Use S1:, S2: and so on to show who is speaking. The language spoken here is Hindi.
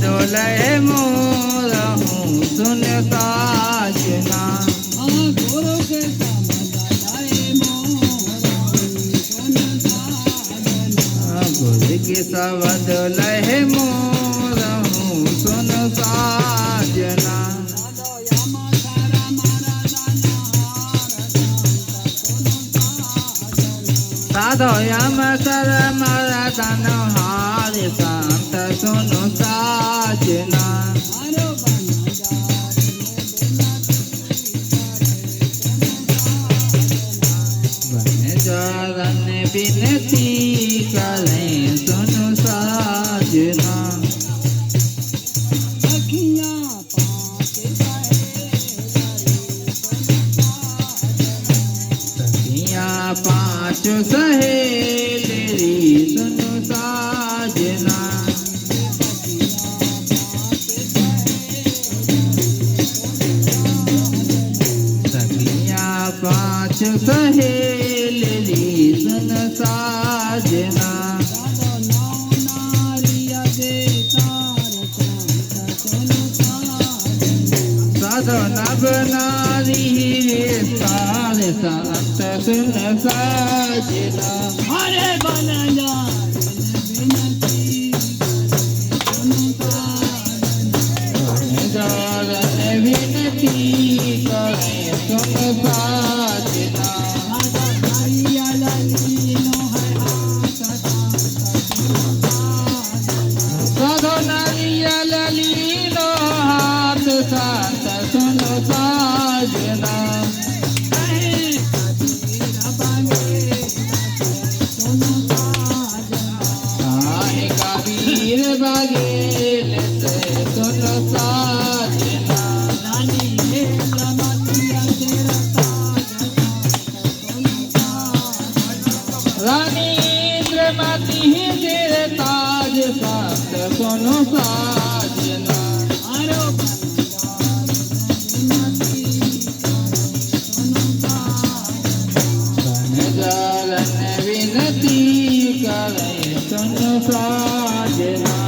S1: बदले मोर हूँ सुन साजना
S2: गुरु के बदले मोर सुन साजना
S1: गुरु के बदले मोर हूँ सुन साजना साधो यम सर मर तन हार संत सुनु साजना जरन बिनती करें सुनु साजना पाँच सहेली सुनु साजना सखिया पाँच सहेली सुन साजना साधो नव नारी सार संत सुन साजना
S2: हरे बन जा
S1: जारन विनती करें सुन साजना साधो नारियल लीनो हाथ संत सुन साजना कबीर बगेल से सुन साजना रानी इंद्रमती तेरे ताज संत सुन साजना जालन विनती करें सुन साजना